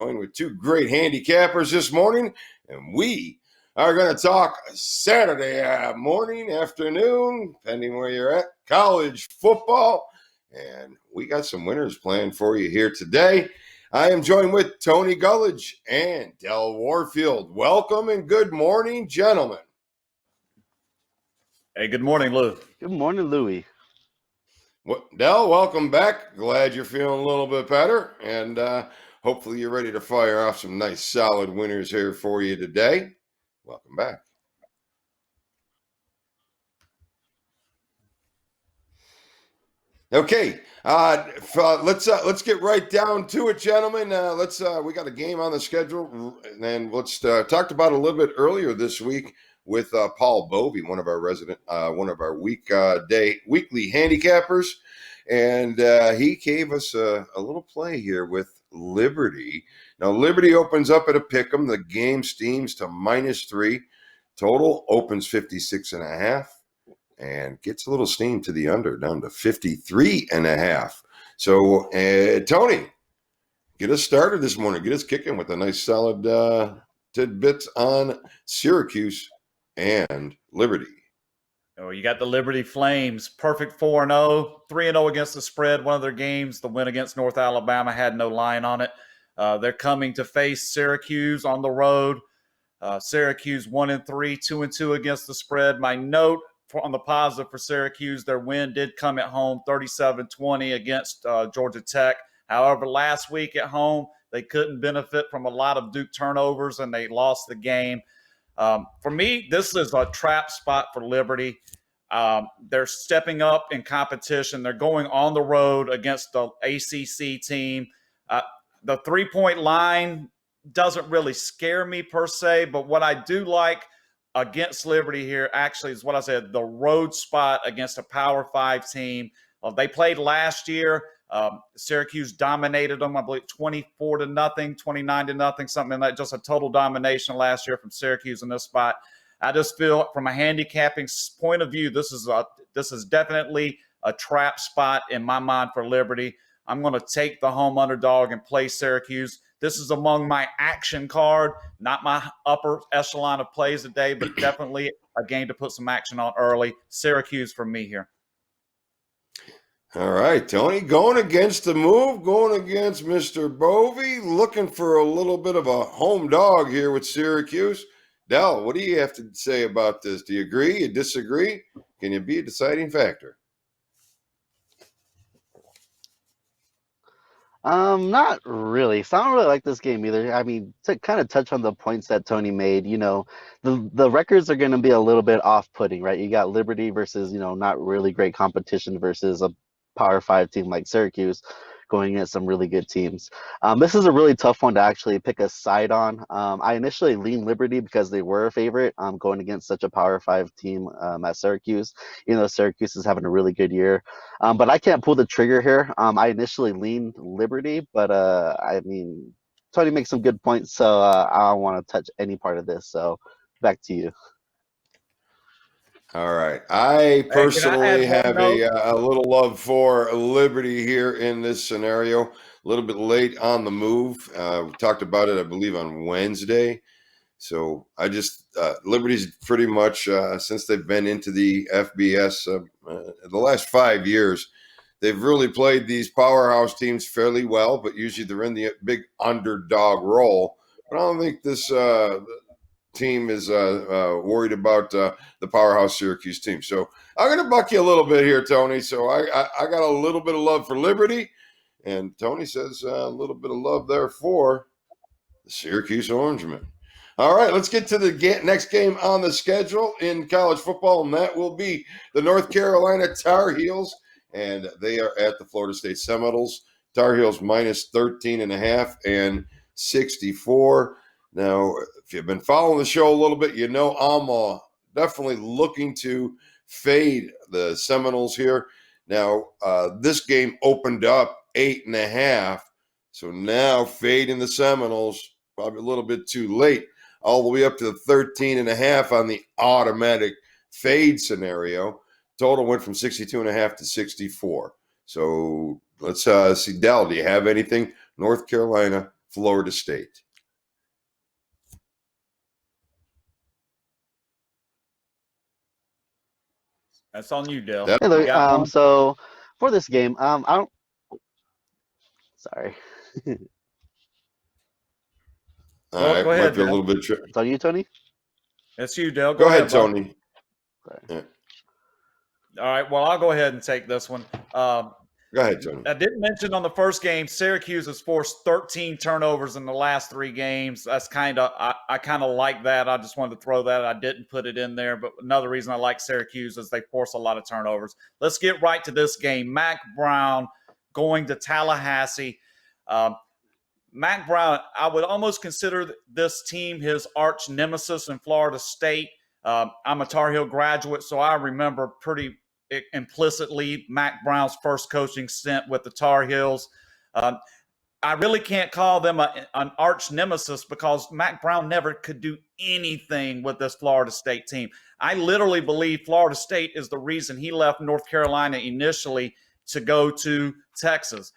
With two great handicappers this morning, and we are going to talk Saturday morning, afternoon, depending where you're at, college football, and we got some winners planned for you here today. I am joined with Tony Gullidge and Del Warfield. Welcome and good morning, gentlemen. Hey, good morning, Lou. Good morning, Louie. Del, welcome back. Glad you're feeling a little bit better, and hopefully you're ready to fire off some nice solid winners here for you today. Welcome back. Okay, let's get right down to it, gentlemen. We got a game on the schedule, and let's talked about it a little bit earlier this week with Paul Bovey, one of our weekly handicappers, and he gave us a little play here with Liberty. Now, Liberty opens up at a pick'em. The game steams to -3. Total opens 56.5 and gets a little steam to the under, down to 53.5. So, Tony, get us started this morning. Get us kicking with a nice solid tidbits on Syracuse and Liberty. Oh, you got the Liberty Flames, perfect 4-0, 3-0 against the spread. One of their games, the win against North Alabama, had no line on it. They're coming to face Syracuse on the road. Syracuse 1-3, 2-2 against the spread. My note on the positive for Syracuse, their win did come at home, 37-20 against Georgia Tech. However, last week at home, they couldn't benefit from a lot of Duke turnovers, and they lost the game. For me, this is a trap spot for Liberty. They're stepping up in competition. They're going on the road against the ACC team. The three-point line doesn't really scare me per se, but what I do like against Liberty here actually is what I said, the road spot against a Power 5 team. They played last year. Syracuse dominated them, I believe, 24-0, 29-0, something like that. Just a total domination last year from Syracuse in this spot. I just feel from a handicapping point of view, this is definitely a trap spot in my mind for Liberty. I'm going to take the home underdog and play Syracuse. This is among my action card, not my upper echelon of plays today, but definitely a game to put some action on early. Syracuse for me here. All right, Tony, going against the move, going against Mr. Bovey, looking for a little bit of a home dog here with Syracuse. Del, what do you have to say about this? Do you agree? You disagree? Can you be a deciding factor? Not really. So I don't really like this game either. I mean, to kind of touch on the points that Tony made, the records are going to be a little bit off-putting, right? You got Liberty versus, not really great competition versus a Power 5 team like Syracuse going against some really good teams. This is a really tough one to actually pick a side on. I initially leaned Liberty because they were a favorite going against such a Power 5 team at Syracuse. Syracuse is having a really good year. But I can't pull the trigger here. I initially leaned Liberty, but Tony makes some good points, so I don't want to touch any part of this. So back to you. All right. I personally have a little love for Liberty here in this scenario. A little bit late on the move. We talked about it, I believe, on Wednesday. So I just Liberty's pretty much since they've been into the FBS the last 5 years, they've really played these powerhouse teams fairly well, but usually they're in the big underdog role. But I don't think this team is worried about the powerhouse Syracuse team. So I'm going to buck you a little bit here, Tony. So I got a little bit of love for Liberty, and Tony says a little bit of love there for the Syracuse Orangemen. All right, let's get to the next game on the schedule in college football, and that will be the North Carolina Tar Heels, and they are at the Florida State Seminoles. Tar Heels -13.5 and 64. Now, if you've been following the show a little bit, I'm definitely looking to fade the Seminoles here. Now, this game opened up 8.5, so now fading the Seminoles, probably a little bit too late, all the way up to the 13.5 on the automatic fade scenario. Total went from 62.5 to 64. So let's see, Del, do you have anything? North Carolina Florida State. That's on you, Dale. Hey, You look, got one? so for this game, I don't. Sorry. All Well, right, go might ahead, be a Dale. little bit. It's on you, Tony. It's you, Dale. Go Go ahead, ahead, bud. Tony. Sorry. Yeah. All right. Well, I'll go ahead and take this one. Go ahead, Tony. I didn't mention on the first game, Syracuse has forced 13 turnovers in the last 3 games. That's I kind of like that. I just wanted to throw that. I didn't put it in there, but another reason I like Syracuse is they force a lot of turnovers. Let's get right to this game. Mac Brown going to Tallahassee. Mac Brown, I would almost consider this team his arch nemesis in Florida State. I'm a Tar Heel graduate, so I remember pretty implicitly Mac Brown's first coaching stint with the Tar Heels. I really can't call them an arch nemesis because Mac Brown never could do anything with this Florida State team. I literally believe Florida State is the reason he left North Carolina initially to go to Texas.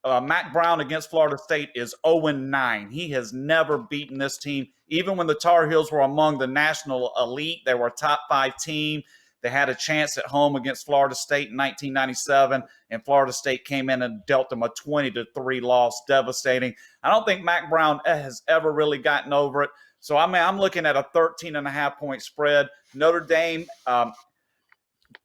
Mac Brown against Florida State is 0-9. He has never beaten this team. Even when the Tar Heels were among the national elite, they were a top 5 team. They had a chance at home against Florida State in 1997, and Florida State came in and dealt them a 20-3 loss, devastating. I don't think Mac Brown has ever really gotten over it. So, I mean, I'm looking at a 13.5-point spread. Notre Dame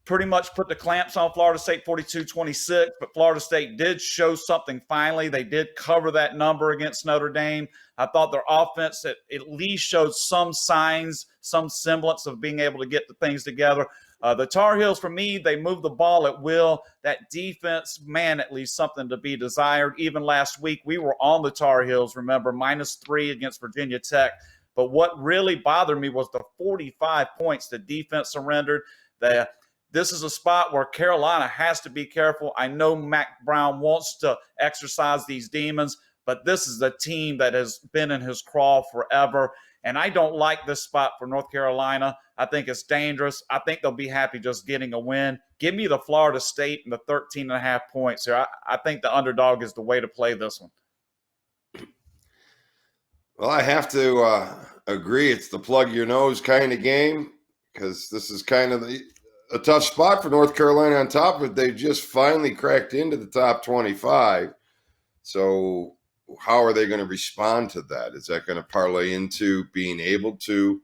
pretty much put the clamps on Florida State 42-26, but Florida State did show something finally. They did cover that number against Notre Dame. I thought their offense at least showed some signs, some semblance of being able to get the things together. The Tar Heels, for me, they move the ball at will. That defense, man, at least something to be desired. Even last week, we were on the Tar Heels, remember, -3 against Virginia Tech. But what really bothered me was the 45 points the defense surrendered. This is a spot where Carolina has to be careful. I know Mac Brown wants to exercise these demons, but this is a team that has been in his crawl forever. And I don't like this spot for North Carolina. I think it's dangerous. I think they'll be happy just getting a win. Give me the Florida State and the 13.5 points here. I think the underdog is the way to play this one. Well, I have to agree. It's the plug your nose kind of game because this is kind of a tough spot for North Carolina. On top of it, they just finally cracked into the top 25. So how are they going to respond to that? Is that going to parlay into being able to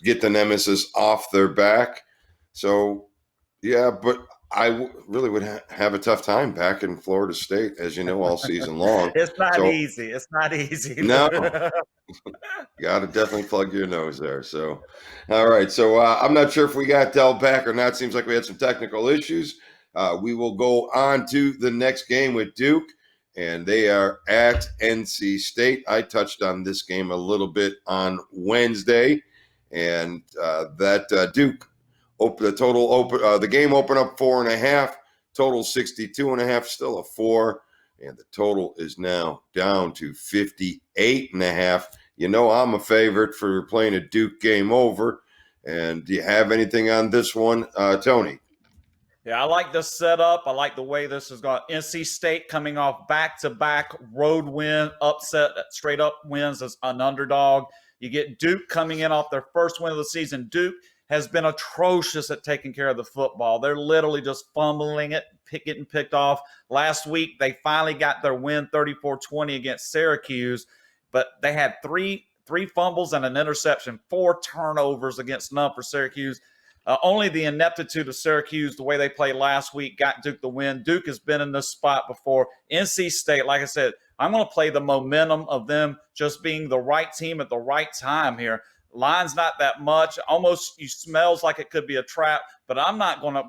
get the nemesis off their back? So, yeah, but I really would have a tough time back in Florida State, as you know, all season long. It's not easy. It's not easy. No. Got to definitely plug your nose there. So, all right. So I'm not sure if we got Dell back or not. Seems like we had some technical issues. We will go on to the next game with Duke, and they are at NC State. I touched on this game a little bit on Wednesday, and that Duke the game opened up 4.5, total 62.5, still a 4, and the total is now down to 58.5. You know I'm a favorite for playing a Duke game over. And do you have anything on this one, Tony? Yeah, I like this setup. I like the way this has gone. NC State coming off back-to-back road win, upset, straight up wins as an underdog. You get Duke coming in off their first win of the season. Duke has been atrocious at taking care of the football. They're literally just fumbling it, getting picked off. Last week, they finally got their win 34-20 against Syracuse, but they had three fumbles and an interception, 4 turnovers against none for Syracuse. Only the ineptitude of Syracuse, the way they played last week, got Duke the win. Duke has been in this spot before. NC State, like I said, I'm going to play the momentum of them just being the right team at the right time here. Line's not that much. Almost smells like it could be a trap, but I'm not going to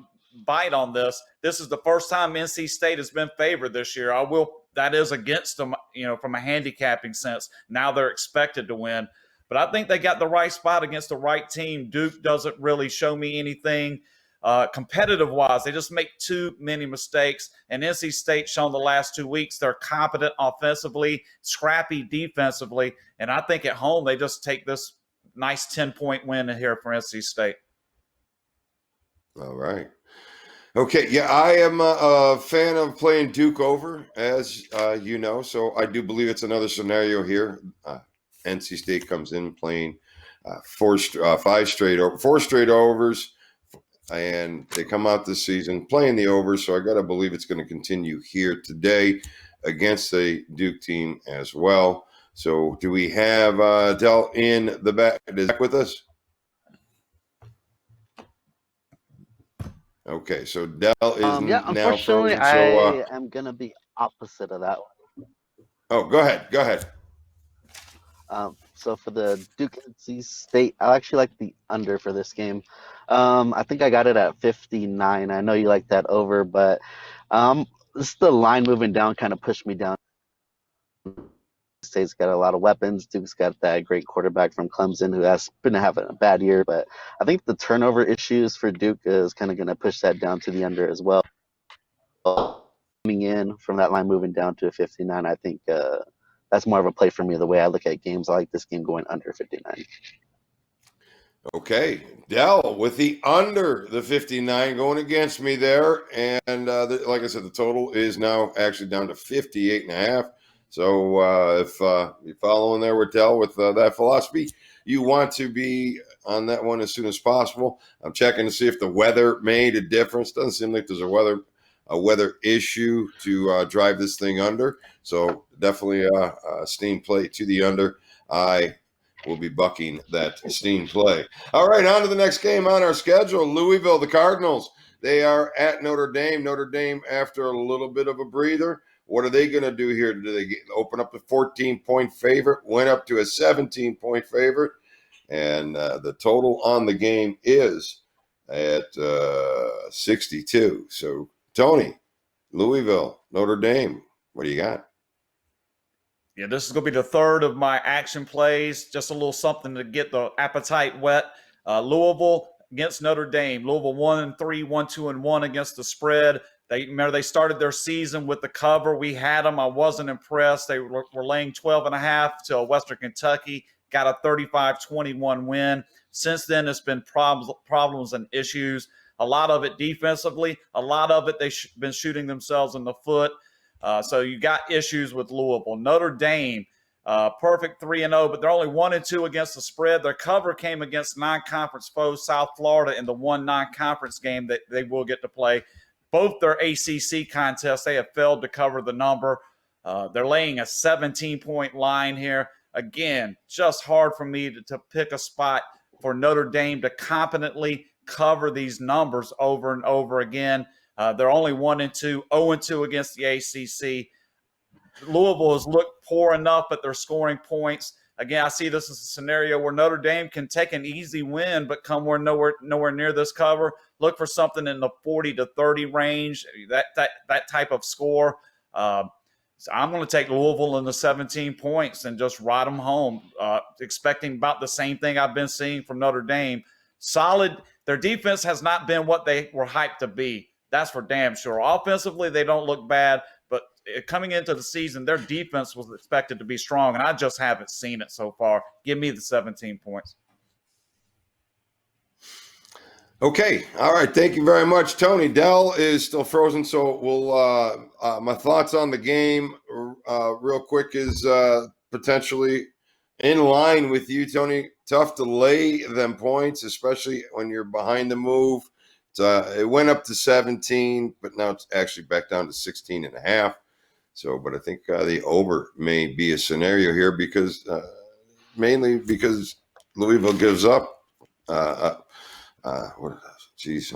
bite on this. This is the first time NC State has been favored this year. That is against them, from a handicapping sense. Now they're expected to win. But I think they got the right spot against the right team. Duke doesn't really show me anything competitive-wise. They just make too many mistakes. And NC State shown the last 2 weeks they're competent offensively, scrappy defensively. And I think at home they just take this nice 10-point win here for NC State. All right. Okay, yeah, I am a fan of playing Duke over, as you know. So I do believe it's another scenario here. NC State comes in playing four straight overs, and they come out this season playing the overs. So I got to believe it's going to continue here today against a Duke team as well. So do we have Dell in the back? Is back with us? Okay, so Dell is Yeah, now unfortunately, frozen. I am gonna be opposite of that. Oh, go ahead. Go ahead. So for the Duke NC State, I actually like the under for this game. I think I got it at 59. I know you like that over, but this the line moving down kind of pushed me down. State's got a lot of weapons. Duke's got that great quarterback from Clemson who has been having a bad year, but I think the turnover issues for Duke is kind of going to push that down to the under as well. Coming in from that line moving down to 59, I think that's more of a play for me. The way I look at games, I like this game going under 59. Okay, Dell with the under the 59 going against me there. And like I said, the total is now actually down to 58 and a half. So if you're following there with Dell with that philosophy, you want to be on that one as soon as possible. I'm checking to see if the weather made a difference. Doesn't seem like there's a weather issue to drive this thing under. So definitely a steam play to the under. I will be bucking that steam play. All right, on to the next game on our schedule. Louisville, the Cardinals. They are at Notre Dame. Notre Dame, after a little bit of a breather, what are they going to do here? Do they open up a 14-point favorite, went up to a 17-point favorite, and the total on the game is at 62. So, Tony, Louisville, Notre Dame, what do you got? Yeah, this is going to be the third of my action plays. Just a little something to get the appetite wet. Louisville against Notre Dame. Louisville 1-3, 1-2-1 against the spread. They started their season with the cover. We had them. I wasn't impressed. They were laying 12.5 to Western Kentucky. Got a 35-21 win. Since then, it's been problems and issues. A lot of it defensively. A lot of it they've been shooting themselves in the foot. So you got issues with Louisville. Notre Dame, perfect 3-0, but they're only 1-2 against the spread. Their cover came against non-conference foes, South Florida, in the one non-conference game that they will get to play. Both their ACC contests, they have failed to cover the number. They're laying a 17-point line here. Again, just hard for me to pick a spot for Notre Dame to competently cover these numbers over and over again. They're only 1-2, 0-2 against the ACC. Louisville has looked poor enough, but they're scoring points. Again, I see this as a scenario where Notre Dame can take an easy win, but come nowhere near this cover. Look for something in the 40 to 30 range, that type of score. So I'm going to take Louisville in the 17 points and just ride them home, expecting about the same thing I've been seeing from Notre Dame. Solid. Their defense has not been what they were hyped to be. That's for damn sure. Offensively, they don't look bad, but coming into the season, their defense was expected to be strong, and I just haven't seen it so far. Give me the 17 points. Okay. All right. Thank you very much, Tony. Dell is still frozen, so we'll my thoughts on the game real quick is potentially in line with you, Tony. Tough to lay them points, especially when you're behind the move. It went up to 17, but now it's actually back down to 16 and a half. So, but I think the over may be a scenario here because mainly because Louisville gives up. How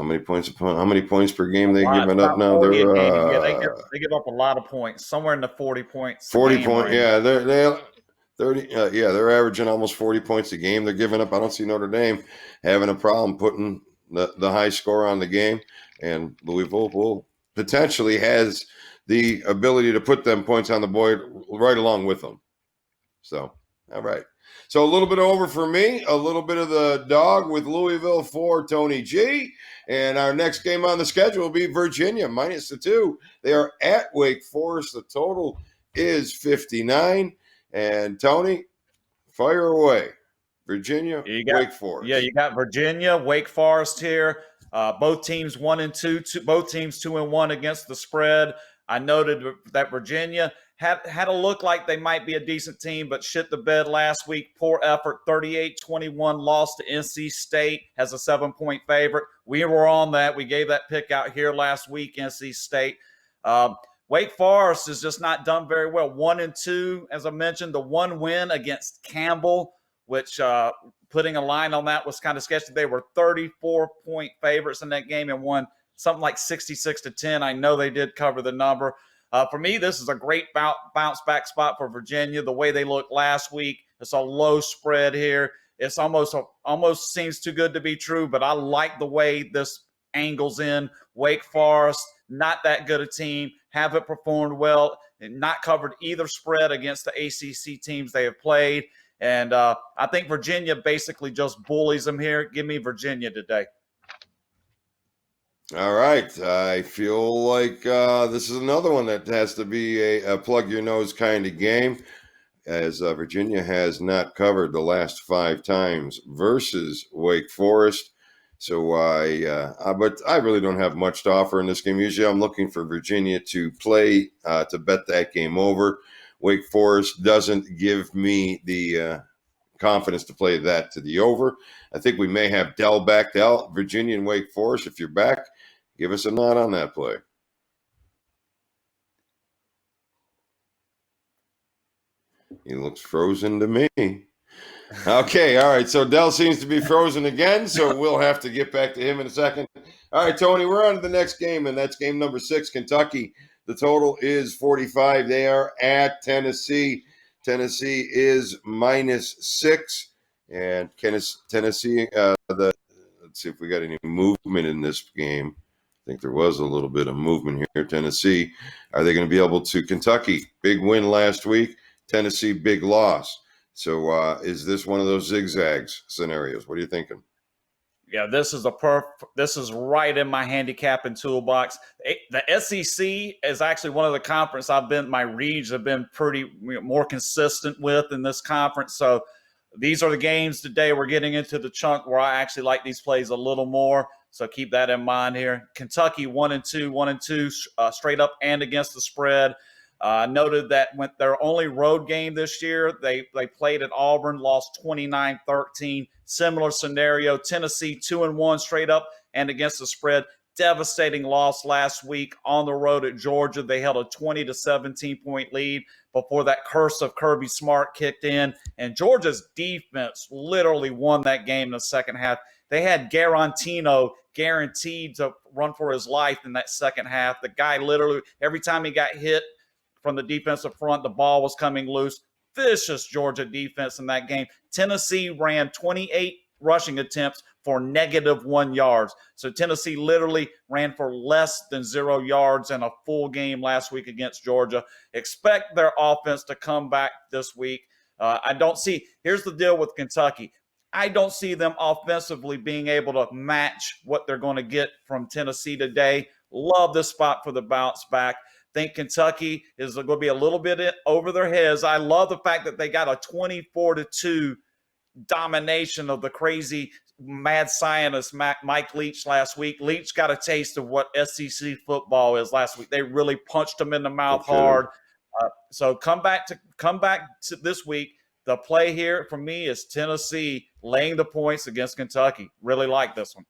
many points? How many points per game they giving up now? They're they give up a lot of points, somewhere in the 40 points. 40 points. Yeah, they're 30. They're averaging almost 40 points a game. They're giving up. I don't see Notre Dame having a problem putting the high score on the game, and Louisville will potentially has the ability to put them points on the board right along with them. So, all right. So a little bit over for me, a little bit of the dog with Louisville for Tony G. And our next game on the schedule will be Virginia minus the 2. They are at Wake Forest. The total is 59. And Tony, fire away. Virginia, Wake Forest. Yeah, you got Virginia, Wake Forest here. Both teams 1-2, both teams 2-1 against the spread. I noted that Virginia had a look like they might be a decent team, but shit the bed last week. Poor effort, 38-21 loss to NC State as a 7-point favorite. We were on that. We gave that pick out here last week, NC State. Wake Forest has just not done very well. 1-2, as I mentioned, the one win against Campbell, which putting a line on that was kind of sketchy. They were 34-point favorites in that game and won something like 66-10. I know they did cover the number. For me, this is a great bounce back spot for Virginia. The way they looked last week, it's a low spread here. It's almost seems too good to be true, but I like the way this angles in. Wake Forest, not that good a team, haven't performed well, and not covered either spread against the ACC teams they have played. And I think Virginia basically just bullies them here. Give me Virginia today. All right. I feel like this is another one that has to be a plug your nose kind of game, as Virginia has not covered the last 5 times versus Wake Forest. So but I really don't have much to offer in this game. Usually I'm looking for Virginia to play to bet that game over. Wake Forest doesn't give me the confidence to play that to the over. I think we may have Dell back. Dell, Virginia and Wake Forest, if you're back, give us a nod on that play. He looks frozen to me. Okay, all right. So Dell seems to be frozen again, so we'll have to get back to him in a second. All right, Tony, we're on to the next game, and that's game number 6, Kentucky. The total is 45. They are at Tennessee. Tennessee is -6. And Tennessee, let's see if we got any movement in this game. I think there was a little bit of movement here. Tennessee, are they going to be able to? Kentucky, big win last week. Tennessee, big loss. So is this one of those zigzags scenarios? What are you thinking? Yeah, this is right in my handicapping toolbox. The SEC is actually one of the conference my reads have been pretty more consistent with in this conference. So these are the games today. We're getting into the chunk where I actually like these plays a little more. So keep that in mind here. Kentucky 1-2 straight up and against the spread. Noted that when their only road game this year, they played at Auburn, lost 29-13. Similar scenario. Tennessee 2-1 straight up and against the spread. Devastating loss last week on the road at Georgia. They held a 20-17-point lead before that curse of Kirby Smart kicked in. And Georgia's defense literally won that game in the second half. They had Garantino guaranteed to run for his life in that second half. The guy literally, every time he got hit from the defensive front, the ball was coming loose. Vicious Georgia defense in that game. Tennessee ran 28 rushing attempts for -1 yards. So Tennessee literally ran for less than 0 yards in a full game last week against Georgia. Expect their offense to come back this week. Here's the deal with Kentucky. I don't see them offensively being able to match what they're going to get from Tennessee today. Love this spot for the bounce back. Think Kentucky is going to be a little bit over their heads. I love the fact that they got a 24-2 domination of the crazy mad scientist Mike Leach last week. Leach got a taste of what SEC football is last week. They really punched him in the mouth hard. So come back to this week. The play here for me is Tennessee laying the points against Kentucky. Really like this one.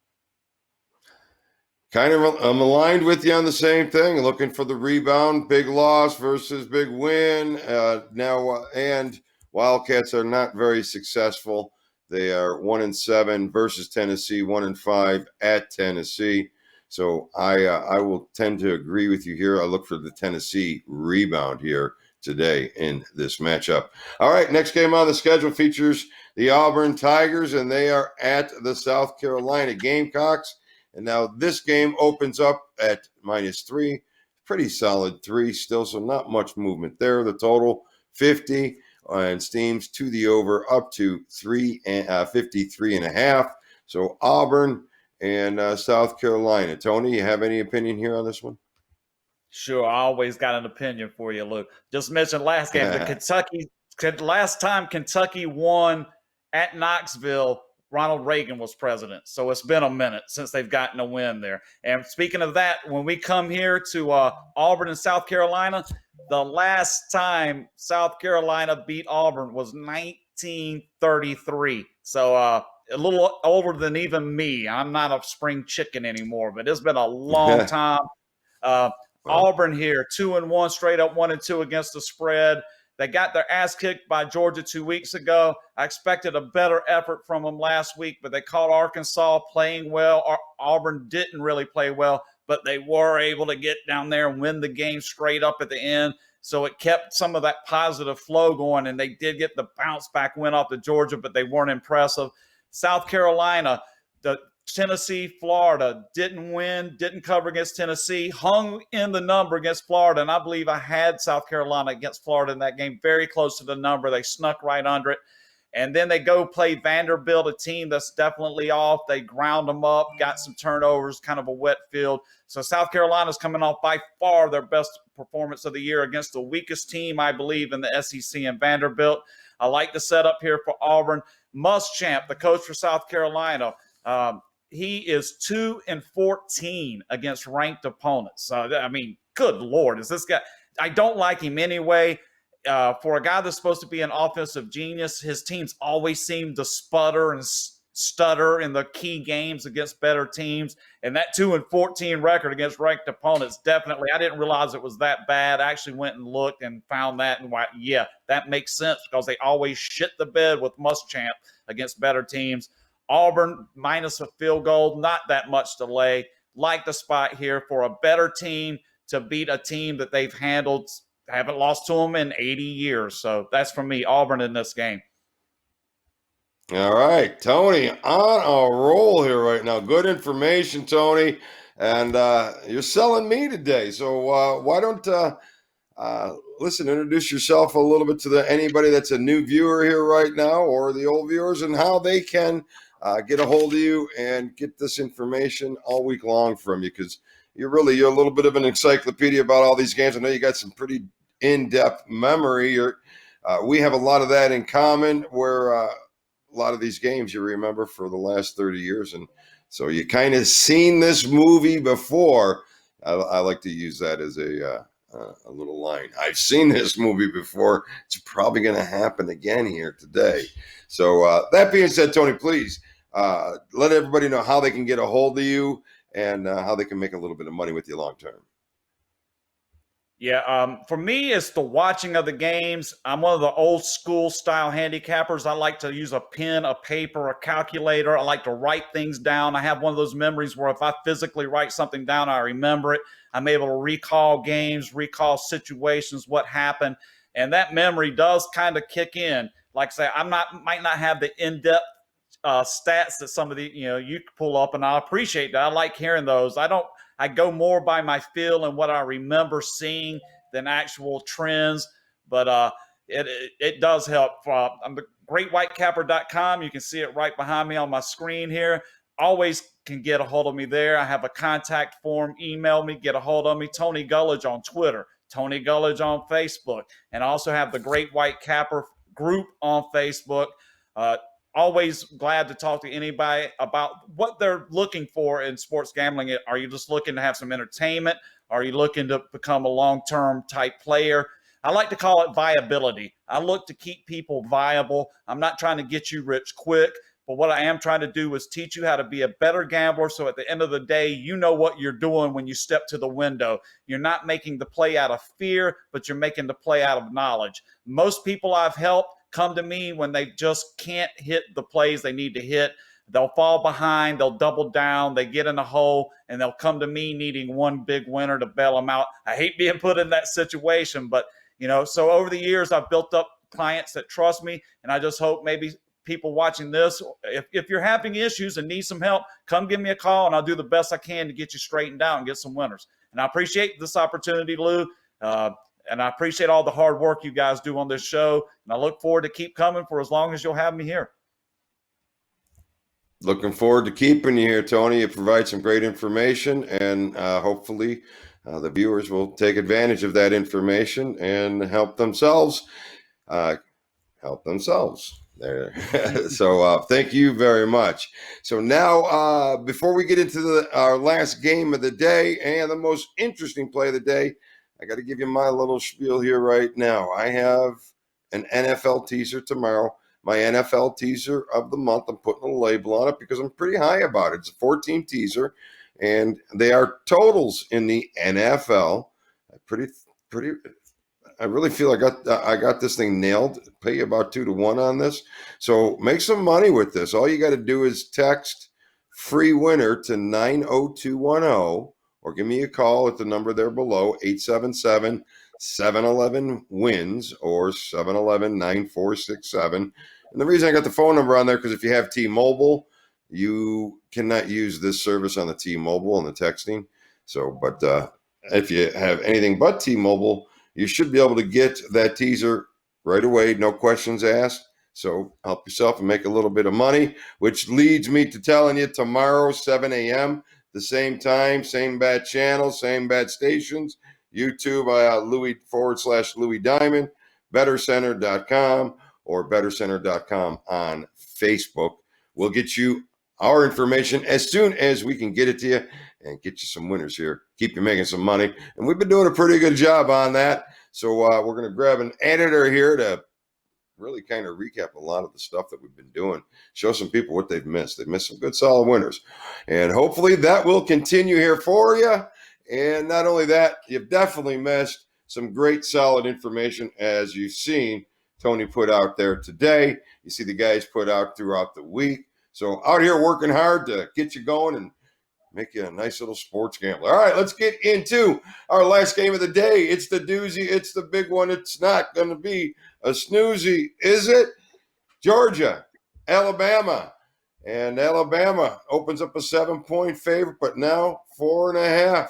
I'm aligned with you on the same thing. Looking for the rebound, big loss versus big win. And Wildcats are not very successful. They are 1-7 versus Tennessee, 1-5 at Tennessee. So I will tend to agree with you here. I look for the Tennessee rebound here today in this matchup. All right, next game on the schedule features the Auburn Tigers, and they are at the South Carolina Gamecocks. And now this game opens up at -3, pretty solid 3 still, so not much movement there. The total 50 and steams to the over up to 53.5. So Auburn and South Carolina. Tony, you have any opinion here on this one? Sure, I always got an opinion for you, Luke. Just mentioned last game, last time Kentucky won at Knoxville Ronald Reagan was president. So it's been a minute since they've gotten a win there. And speaking of that, when we come here to Auburn and South Carolina, the last time South Carolina beat Auburn was 1933. So a little older than even me. I'm not a spring chicken anymore, but it's been a long time. Auburn here, 2-1, straight up 1-2 against the spread. They got their ass kicked by Georgia 2 weeks ago. I expected a better effort from them last week, but they caught Arkansas playing well. Auburn didn't really play well, but they were able to get down there and win the game straight up at the end. So it kept some of that positive flow going, and they did get the bounce back win off to Georgia, but they weren't impressive. South Carolina, the Tennessee, Florida, didn't win, didn't cover against Tennessee, hung in the number against Florida, and I believe I had South Carolina against Florida in that game, very close to the number. They snuck right under it. And then they go play Vanderbilt, a team that's definitely off. They ground them up, got some turnovers, kind of a wet field. So South Carolina's coming off by far their best performance of the year against the weakest team, I believe, in the SEC and Vanderbilt. I like the setup here for Auburn. Muschamp, the coach for South Carolina, he is 2-14 against ranked opponents. I mean, good Lord, is this guy? I don't like him anyway. For a guy that's supposed to be an offensive genius, his teams always seem to sputter and stutter in the key games against better teams. And that 2-14 record against ranked opponents, definitely, I didn't realize it was that bad. I actually went and looked and found that, and yeah, that makes sense because they always shit the bed with Muschamp against better teams. Auburn minus a field goal, not that much to lay. Like the spot here for a better team to beat a team that they've handled, haven't lost to them in 80 years. So that's for me, Auburn in this game. All right, Tony, on a roll here right now. Good information, Tony, and you're selling me today. So why don't listen, introduce yourself a little bit to anybody that's a new viewer here right now, or the old viewers, and how they can get a hold of you and get this information all week long from you, because you're a little bit of an encyclopedia about all these games. I know you got some pretty in-depth memory. We have a lot of that in common, where a lot of these games you remember for the last 30 years. And so you kind of seen this movie before. I like to use that as a little line. I've seen this movie before. It's probably going to happen again here today. So that being said, Tony, please let everybody know how they can get a hold of you and how they can make a little bit of money with you long term. Yeah, for me, it's the watching of the games. I'm one of the old school style handicappers. I like to use a pen, a paper, a calculator. I like to write things down. I have one of those memories where if I physically write something down, I remember it. I'm able to recall games, recall situations, what happened. And that memory does kind of kick in. Like I say, might not have the in-depth stats that some of the, you pull up, and I appreciate that. I like hearing those. I go more by my feel and what I remember seeing than actual trends, but it does help. I'm the greatwhitecapper.com. You can see it right behind me on my screen here. Always can get a hold of me there. I have a contact form. Email me, get a hold of me. Tony Gullidge on Twitter, Tony Gullidge on Facebook, and I also have the Great White Capper group on Facebook. Always glad to talk to anybody about what they're looking for in sports gambling. Are you just looking to have some entertainment? Are you looking to become a long-term type player? I like to call it viability. I look to keep people viable. I'm not trying to get you rich quick, but what I am trying to do is teach you how to be a better gambler, so at the end of the day, you know what you're doing when you step to the window. You're not making the play out of fear, but you're making the play out of knowledge. Most people I've helped come to me when they just can't hit the plays they need to hit. They'll fall behind, they'll double down, they get in a hole, and they'll come to me needing one big winner to bail them out. I hate being put in that situation, but so over the years, I've built up clients that trust me, and I just hope maybe people watching this, if you're having issues and need some help, come give me a call, and I'll do the best I can to get you straightened out and get some winners. And I appreciate this opportunity, Lou. And I appreciate all the hard work you guys do on this show. And I look forward to keep coming for as long as you'll have me here. Looking forward to keeping you here, Tony. You provide some great information, and hopefully the viewers will take advantage of that information and help themselves. There. So thank you very much. So now, before we get into our last game of the day and the most interesting play of the day, I got to give you my little spiel here right now. I have an NFL teaser tomorrow. My NFL teaser of the month. I'm putting a label on it because I'm pretty high about it. It's a 4-team teaser, and they are totals in the NFL. Pretty. I really feel I got this thing nailed. Pay you about 2-1 on this. So make some money with this. All you got to do is text free winner to 90210 or give me a call at the number there below, 877-711-WINS or 711-9467. And the reason I got the phone number on there, because if you have T-Mobile, you cannot use this service on the T-Mobile and the texting. So, but if you have anything but T-Mobile, you should be able to get that teaser right away, no questions asked. So help yourself and make a little bit of money, which leads me to telling you tomorrow, 7 a.m., the same time, same bad channel, same bad stations, YouTube, Louis Diamond, bettercenter.com or bettercenter.com on Facebook. We'll get you our information as soon as we can get it to you and get you some winners here. Keep you making some money. And we've been doing a pretty good job on that. So we're going to grab an editor here to really kind of recap a lot of the stuff that we've been doing, show some people what they've missed. They've missed some good, solid winners. And hopefully that will continue here for you. And not only that, you've definitely missed some great, solid information as you've seen Tony put out there today. You see the guys put out throughout the week. So out here working hard to get you going and make you a nice little sports gambler. All right, let's get into our last game of the day. It's the doozy. It's the big one. It's not going to be a snoozy, is it? Georgia, Alabama. And Alabama opens up a 7-point favorite, but now 4.5.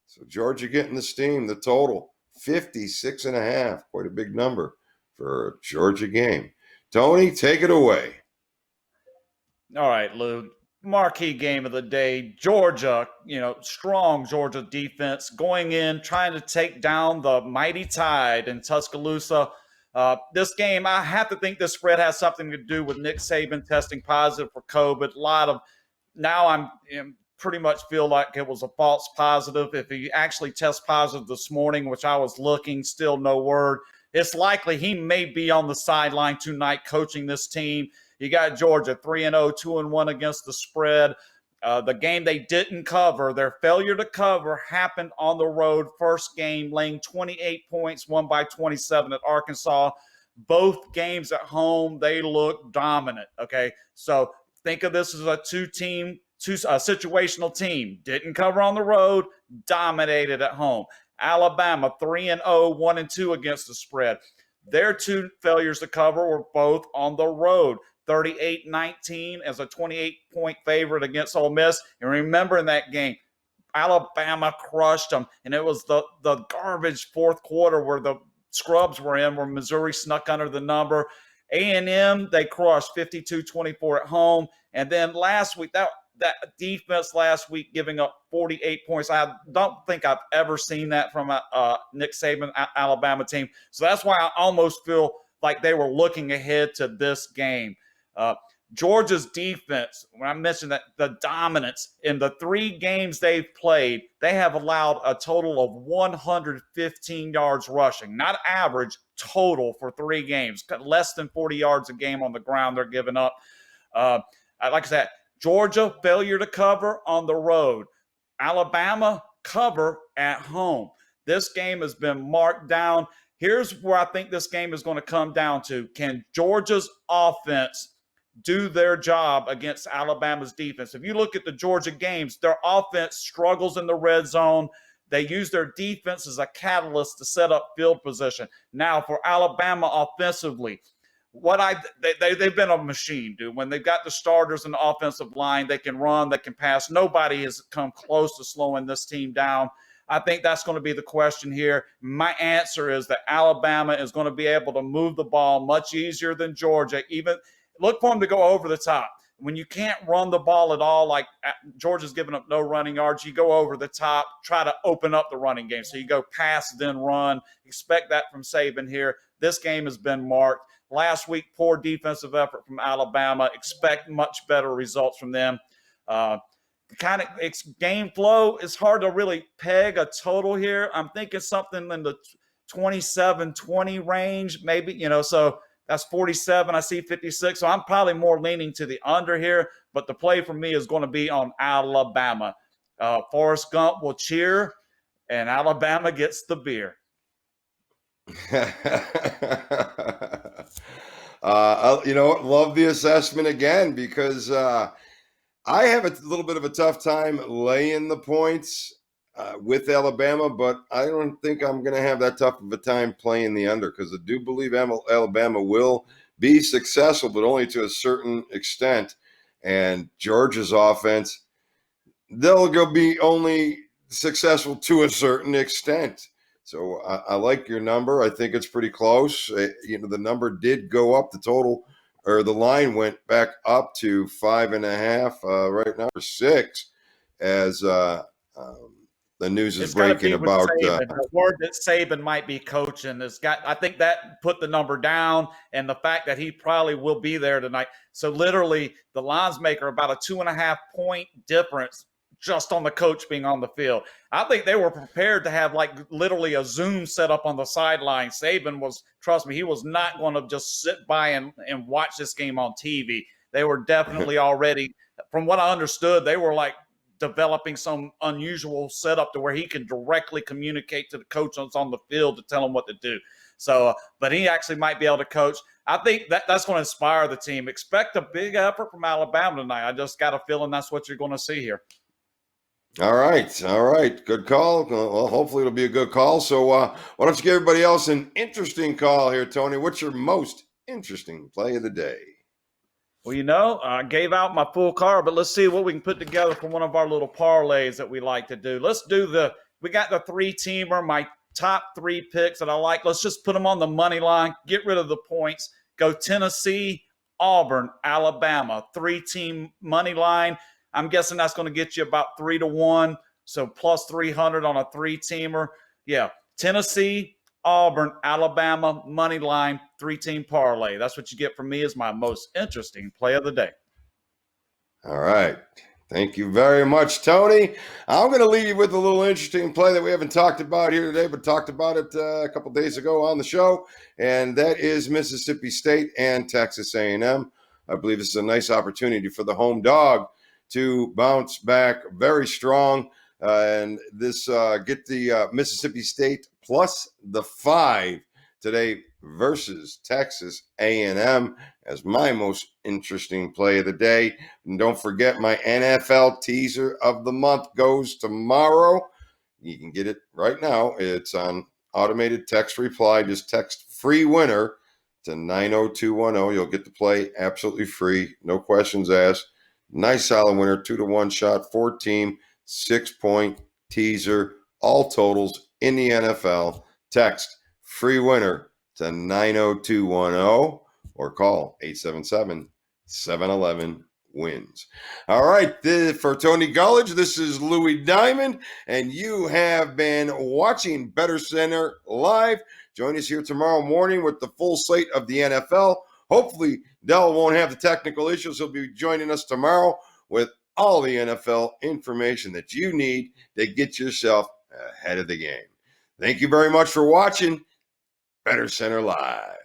So Georgia getting the steam. The total, 56.5. Quite a big number for a Georgia game. Tony, take it away. All right, Lou. Marquee game of the day. Georgia, strong Georgia defense going in, trying to take down the mighty Tide in Tuscaloosa. This game, I have to think this spread has something to do with Nick Saban testing positive for COVID. Now I'm pretty much feel like it was a false positive. If he actually tests positive this morning, which I was looking, still no word. It's likely he may be on the sideline tonight coaching this team. You got Georgia 3-0, 2-1 against the spread. The game they didn't cover, their failure to cover happened on the road. First game, laying 28 points, won by 27 at Arkansas. Both games at home, they look dominant. Okay, so think of this as a situational team. Didn't cover on the road, dominated at home. Alabama 3-0, 1-2 against the spread. Their two failures to cover were both on the road. 38-19 as a 28-point favorite against Ole Miss. And remember in that game, Alabama crushed them. And it was the garbage fourth quarter where the scrubs were in, where Missouri snuck under the number. A&M, they crushed 52-24 at home. And then last week, that defense last week giving up 48 points. I don't think I've ever seen that from a Nick Saban Alabama team. So that's why I almost feel like they were looking ahead to this game. Georgia's defense, when I mentioned that the dominance in the 3 games they've played, they have allowed a total of 115 yards rushing, not average, total for 3 games, less than 40 yards a game on the ground they're giving up. Like I said, Georgia, failure to cover on the road. Alabama, cover at home. This game has been marked down. Here's where I think this game is going to come down to. Can Georgia's offense do their job against Alabama's defense? If you look at the Georgia games, their offense struggles in the red zone. They use their defense as a catalyst to set up field position. Now, for Alabama offensively, they've been a machine, dude. When they've got the starters in the offensive line, they can run, they can pass. Nobody has come close to slowing this team down. I think that's going to be the question here. My answer is that Alabama is going to be able to move the ball much easier than Georgia. Even look for them to go over the top. when you can't run the ball at all, like Georgia's giving up no running yards, you go over the top, try to open up the running game. So you go pass, then run. Expect that from Saban here. This game has been marked. Last week, poor defensive effort from Alabama. Expect much better results from them. Game flow, it's hard to really peg a total here. I'm thinking something in the 27-20 range, maybe, so that's 47. I see 56. So I'm probably more leaning to the under here, but the play for me is going to be on Alabama. Forrest Gump will cheer, and Alabama gets the beer. Love the assessment again, because I have a little bit of a tough time laying the points with Alabama, but I don't think I'm going to have that tough of a time playing the under, because I do believe Alabama will be successful, but only to a certain extent. And Georgia's offense, they'll be only successful to a certain extent. So I like your number. I think it's pretty close. The number did go up. The total, or the line, went back up to 5.5. Right now, 6, as the news is breaking about the word that Saban might be coaching. I think that put the number down, and the fact that he probably will be there tonight. So literally, the lines maker about a 2.5 point difference just on the coach being on the field. I think they were prepared to have literally a Zoom set up on the sideline. Saban was, trust me, he was not going to just sit by and watch this game on TV. They were definitely already, from what I understood, they were developing some unusual setup to where he can directly communicate to the coach that's on the field to tell him what to do. So, but he actually might be able to coach. I think that's going to inspire the team. Expect a big effort from Alabama tonight. I just got a feeling that's what you're going to see here. All right. Good call. Well, hopefully it'll be a good call. So why don't you give everybody else an interesting call here, Tony? What's your most interesting play of the day? Well, I gave out my full card, but let's see what we can put together for one of our little parlays that we like to do. We got the 3-teamer, my top 3 picks that I like. Let's just put them on the money line, get rid of the points, go Tennessee, Auburn, Alabama, 3-team money line. I'm guessing that's going to get you about 3-1, so plus 300 on a 3-teamer. Yeah, Tennessee, Auburn, Alabama, money line, 3-team parlay. That's what you get from me as my most interesting play of the day. All right. Thank you very much, Tony. I'm going to leave you with a little interesting play that we haven't talked about here today, but talked about it a couple days ago on the show, and that is Mississippi State and Texas A&M. I believe this is a nice opportunity for the home dog to bounce back very strong, and this get the Mississippi State plus the 5 today versus Texas A&M as my most interesting play of the day. And don't forget, my NFL teaser of the month goes tomorrow. You can get it right now. It's on automated text reply. Just text free winner to 90210. You'll get the play absolutely free, no questions asked. Nice solid winner, 2-1 shot, 4-team, 6-point teaser, all totals in the NFL. Text free winner to 90210 or call 877-711-WINS. All right, for Tony Gullidge, this is Louis Diamond, and you have been watching Bettor Center Live. Join us here tomorrow morning with the full slate of the NFL. Hopefully, Dell won't have the technical issues. He'll be joining us tomorrow with all the NFL information that you need to get yourself ahead of the game. Thank you very much for watching Bettor Center Live.